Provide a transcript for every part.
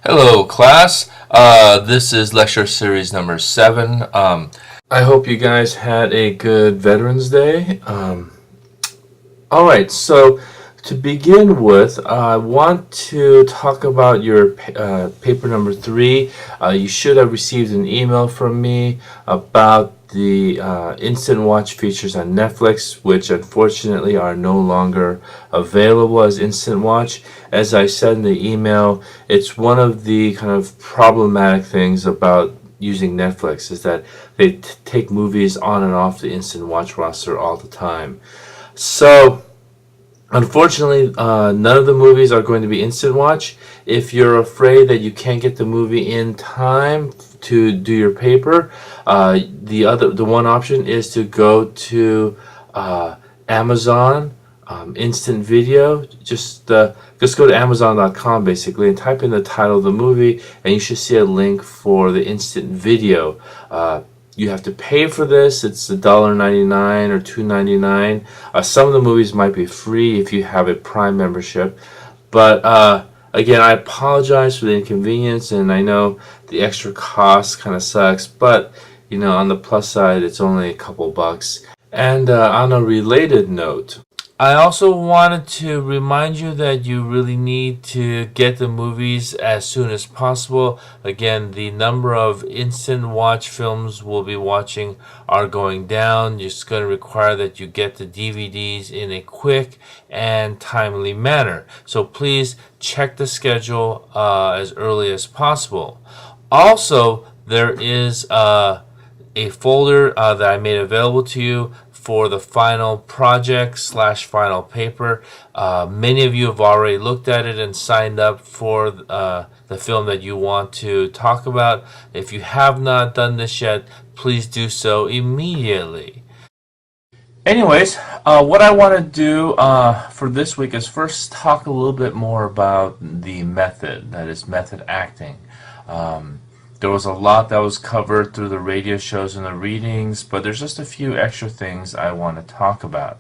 Hello, class. This is lecture series number 7. I hope you guys had a good Veterans Day. Alright, so to begin with, I want to talk about your paper number 3. You should have received an email from me about the instant watch features on Netflix, which unfortunately are no longer available as instant watch. As I said in the email, it's one of the kind of problematic things about using Netflix is that they take movies on and off the instant watch roster all the time. So unfortunately, none of the movies are going to be instant watch. If you're afraid that you can't get the movie in time to do your paper, the one option is to go to Amazon Instant Video. Just go to Amazon.com basically and type in the title of the movie, and you should see a link for the instant video. You have to pay for this. It's $1.99 or $2.99. Some of the movies might be free if you have a Prime membership. But again, I apologize for the inconvenience, and I know the extra cost kind of sucks. But you know, on the plus side, it's only a couple bucks. And on a related note, I also wanted to remind you that you really need to get the movies as soon as possible. Again, the number of instant watch films we'll be watching are going down. It's going to require that you get the DVDs in a quick and timely manner. So please check the schedule as early as possible. Also, there is a folder that I made available to you for the final project / final paper. Many of you have already looked at it and signed up for the film that you want to talk about. If you have not done this yet, please do so immediately. Anyways, what I want to do for this week is first talk a little bit more about the method, that is method acting. There was a lot that was covered through the radio shows and the readings, but there's just a few extra things I want to talk about.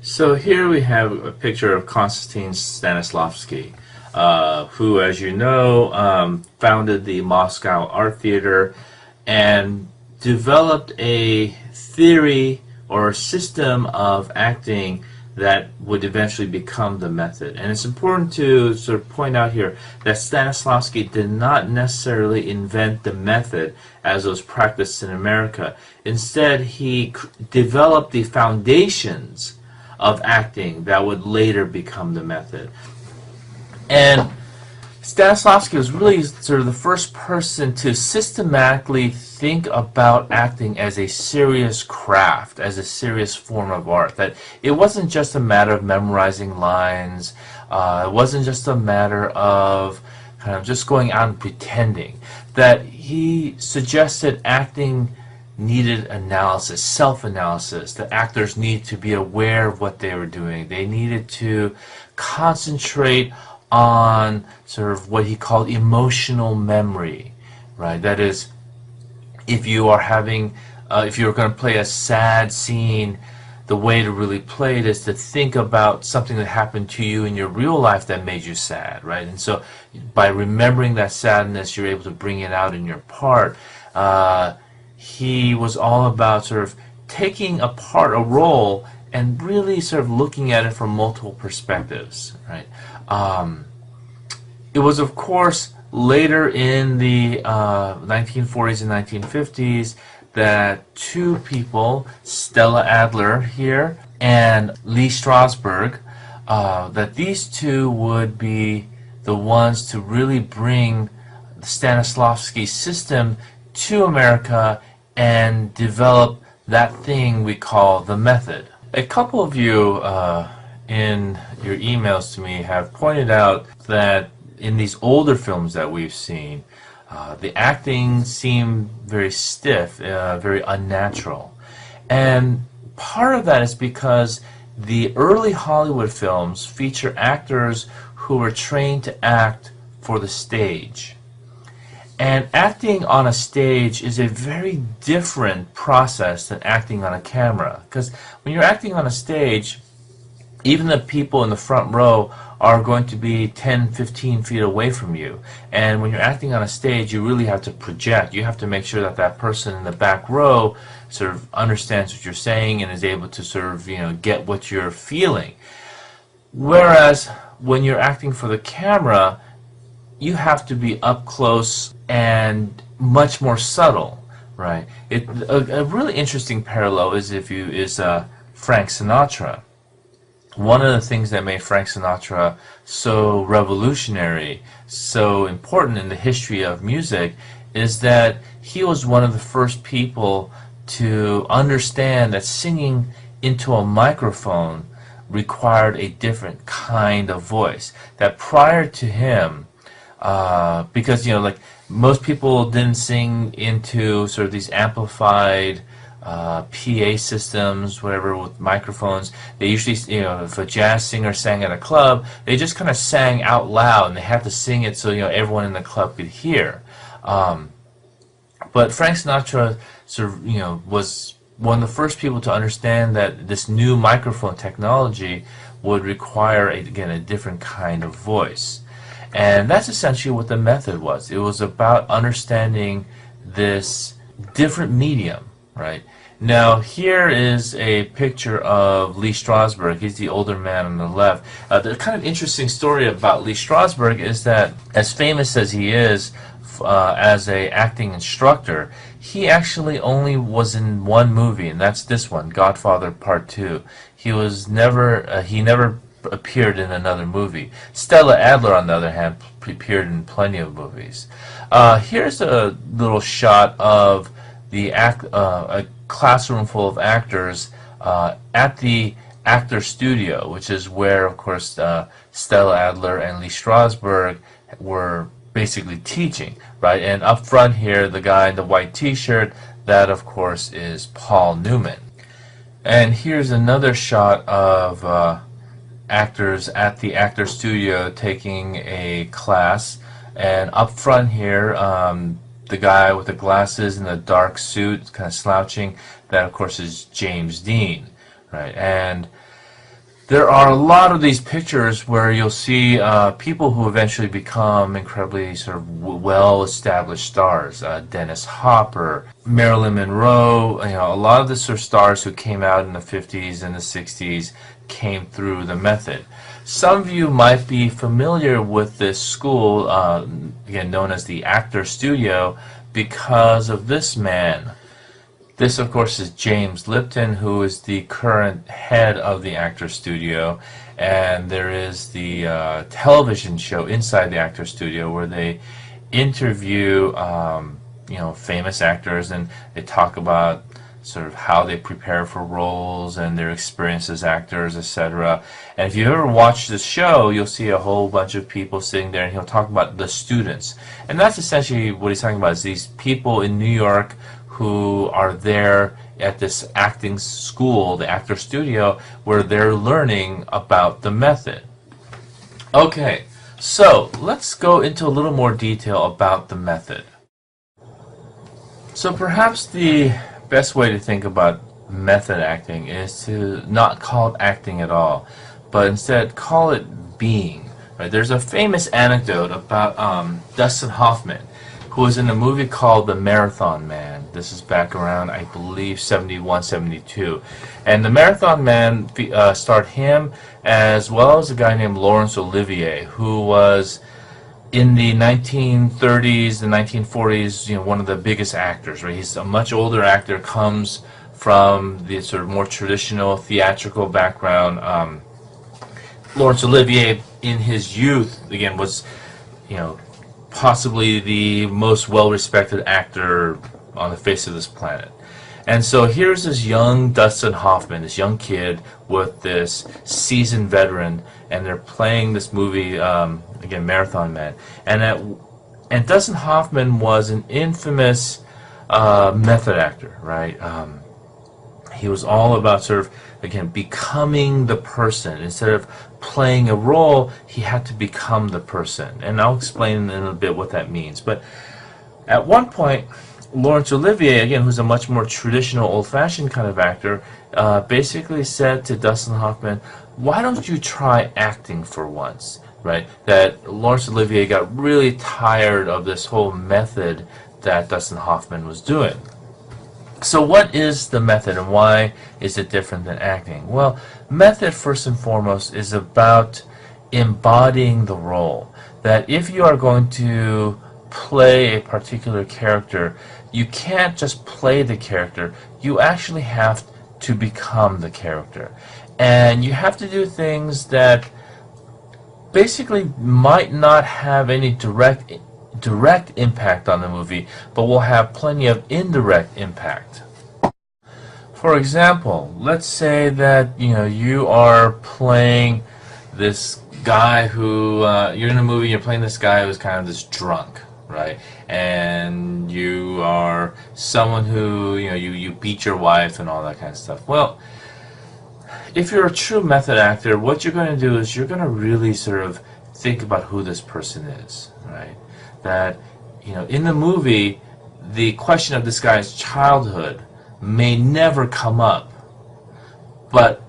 So here we have a picture of Konstantin Stanislavski, who, as you know, founded the Moscow Art Theater and developed a theory or a system of acting that would eventually become the method. And it's important to sort of point out here that Stanislavski did not necessarily invent the method as it was practiced in America. Instead, he developed the foundations of acting that would later become the method. And Stanislavski was really sort of the first person to systematically think about acting as a serious craft, as a serious form of art. That it wasn't just a matter of memorizing lines, it wasn't just a matter of kind of just going out and pretending. That he suggested acting needed analysis, self-analysis. The actors need to be aware of what they were doing. They needed to concentrate on sort of what he called emotional memory, right? That is, if you are having, if you're going to play a sad scene, the way to really play it is to think about something that happened to you in your real life that made you sad, right? And so by remembering that sadness, you're able to bring it out in your part. He was all about sort of taking apart a role and really sort of looking at it from multiple perspectives, right? It was, of course, later in the 1940s and 1950s that two people, Stella Adler here and Lee Strasberg, that these two would be the ones to really bring the Stanislavski system to America and develop that thing we call the method. A couple of you in your emails to me have pointed out that in these older films that we've seen, the acting seemed very stiff, very unnatural. And part of that is because the early Hollywood films feature actors who were trained to act for the stage. And acting on a stage is a very different process than acting on a camera. Because when you're acting on a stage, even the people in the front row are going to be 10, 15 feet away from you. And when you're acting on a stage, you really have to project. You have to make sure that that person in the back row sort of understands what you're saying and is able to sort of, get what you're feeling. Whereas when you're acting for the camera, you have to be up close and much more subtle, right? A really interesting parallel is Frank Sinatra. One of the things that made Frank Sinatra so revolutionary, so important in the history of music, is that he was one of the first people to understand that singing into a microphone required a different kind of voice. That prior to him, because like most people didn't sing into sort of these amplified PA systems, whatever, with microphones. They usually, if a jazz singer sang at a club, they just kind of sang out loud, and they had to sing it so everyone in the club could hear. But Frank Sinatra sort of, was one of the first people to understand that this new microphone technology would require, again, a different kind of voice. And that's essentially what the method was. It was about understanding this different medium, right? Now, here is a picture of Lee Strasberg. He's the older man on the left. The kind of interesting story about Lee Strasberg is that, as famous as he is as an acting instructor, he actually only was in one movie, and that's this one, Godfather Part 2. He never appeared in another movie. Stella Adler, on the other hand, appeared in plenty of movies. Here's a little shot of a classroom full of actors at the actor studio, which is where, of course, Stella Adler and Lee Strasberg were basically teaching, right? And up front here, the guy in the white t-shirt, that, of course, is Paul Newman. And here's another shot of actors at the actor studio taking a class. And up front here, the guy with the glasses and the dark suit, kind of slouching, that of course is James Dean, right? And there are a lot of these pictures where you'll see people who eventually become incredibly sort of well-established stars. Dennis Hopper, Marilyn Monroe, a lot of the sort of stars who came out in the 50s and the 60s came through the method. Some of you might be familiar with this school, again known as the Actor Studio, because of this man. This, of course, is James Lipton, who is the current head of the Actor Studio, and there is the television show inside the Actor Studio where they interview, famous actors, and they talk about sort of how they prepare for roles and their experience as actors, etc. And if you ever watch the show, you'll see a whole bunch of people sitting there, and he'll talk about the students. And that's essentially what he's talking about, is these people in New York who are there at this acting school, the Actor Studio, where they're learning about the method. Okay, so let's go into a little more detail about the method. So perhaps the best way to think about method acting is to not call it acting at all, but instead call it being. Right? There's a famous anecdote about Dustin Hoffman, who was in a movie called The Marathon Man. This is back around, I believe, 71, 72. And The Marathon Man starred him as well as a guy named Laurence Olivier, who was in the 1930s, the 1940s, one of the biggest actors. Right? He's a much older actor, comes from the sort of more traditional theatrical background. Laurence Olivier, in his youth, again, was, possibly the most well-respected actor on the face of this planet. And so here's this young Dustin Hoffman, this young kid with this seasoned veteran, and they're playing this movie, again, Marathon Man. And Dustin Hoffman was an infamous method actor, right? He was all about sort of, again, becoming the person. Instead of playing a role, he had to become the person. And I'll explain in a bit what that means. But at one point, Laurence Olivier, again, who's a much more traditional, old-fashioned kind of actor, basically said to Dustin Hoffman, why don't you try acting for once, right? That Laurence Olivier got really tired of this whole method that Dustin Hoffman was doing. So what is the method and why is it different than acting? Well, method first and foremost is about embodying the role. That if you are going to play a particular character, you can't just play the character, you actually have to become the character. And you have to do things that basically might not have any direct impact on the movie, but will have plenty of indirect impact. For example, let's say that you are playing this guy who you're in a movie. You're playing this guy who's kind of this drunk, right? And you are someone who you beat your wife and all that kind of stuff. Well, if you're a true method actor, what you're going to do is you're going to really sort of think about who this person is, right? That in the movie, the question of this guy's childhood may never come up, but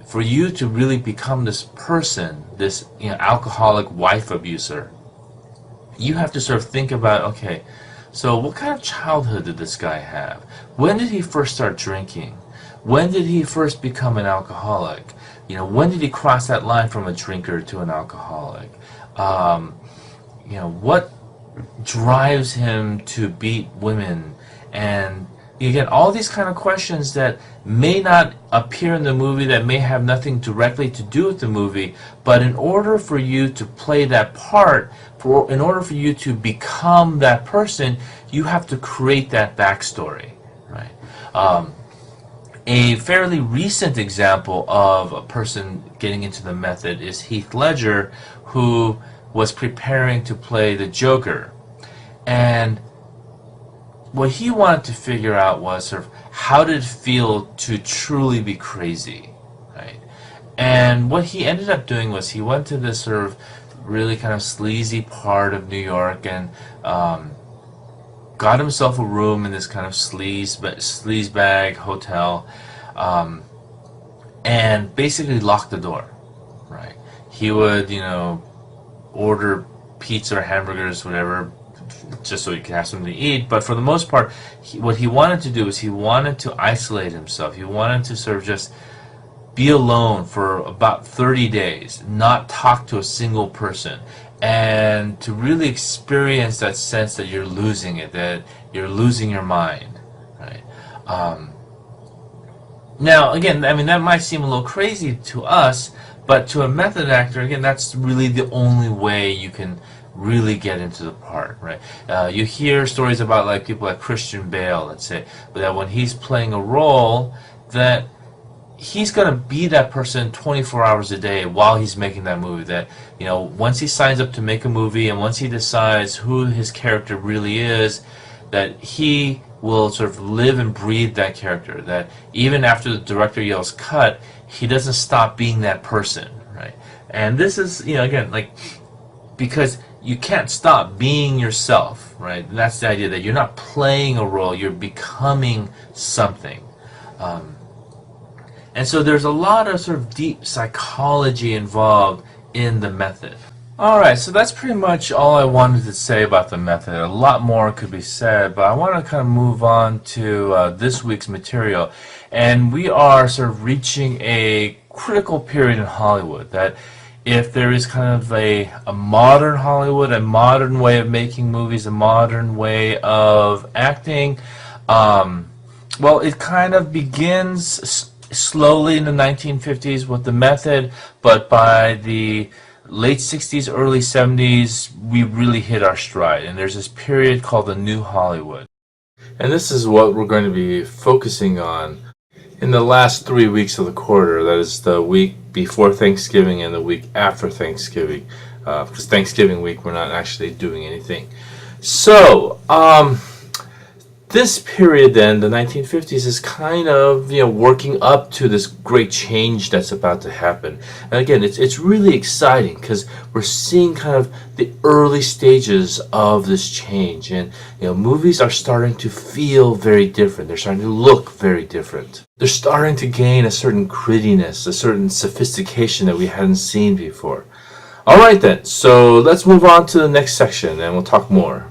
for you to really become this person, this alcoholic wife abuser, you have to sort of think about, okay, so what kind of childhood did this guy have? When did he first start drinking? When did he first become an alcoholic? When did he cross that line from a drinker to an alcoholic? What drives him to beat women? And you get all these kind of questions that may not appear in the movie, that may have nothing directly to do with the movie, but in order for you to play that part, in order for you to become that person, you have to create that backstory, right? A fairly recent example of a person getting into the method is Heath Ledger, who was preparing to play the Joker. And what he wanted to figure out was sort of how did it feel to truly be crazy, right? And what he ended up doing was he went to this sort of really kind of sleazy part of New York and got himself a room in this kind of sleazebag hotel, and basically locked the door, right? He would, order pizza or hamburgers, whatever, just so he could have something to eat. But for the most part, what he wanted to do is he wanted to isolate himself. He wanted to sort of just be alone for about 30 days, not talk to a single person, and to really experience that sense that you're losing it, that you're losing your mind, right? Now, again, I mean, that might seem a little crazy to us, but to a method actor, again, that's really the only way you can really get into the part, right? You hear stories about like people like Christian Bale, let's say, that when he's playing a role, that he's going to be that person 24 hours a day while he's making that movie. That, once he signs up to make a movie and once he decides who his character really is, that he will sort of live and breathe that character. That even after the director yells cut, he doesn't stop being that person, right? And this is, again, like, because you can't stop being yourself, right? And that's the idea, that you're not playing a role, you're becoming something. And so there's a lot of sort of deep psychology involved in the method. Alright, so that's pretty much all I wanted to say about the method. A lot more could be said, but I want to kind of move on to this week's material. And we are sort of reaching a critical period in Hollywood, that if there is kind of a modern Hollywood, a modern way of making movies, a modern way of acting, well, it kind of begins slowly in the 1950s with the method, but by the late 60s, early 70s, we really hit our stride. And there's this period called the New Hollywood. And this is what we're going to be focusing on in the last 3 weeks of the quarter. That is the week before Thanksgiving and the week after Thanksgiving. Because Thanksgiving week, we're not actually doing anything. So, This period then, the 1950s, is kind of, working up to this great change that's about to happen. And again, it's really exciting because we're seeing kind of the early stages of this change. And, movies are starting to feel very different. They're starting to look very different. They're starting to gain a certain grittiness, a certain sophistication that we hadn't seen before. All right then, so let's move on to the next section and we'll talk more.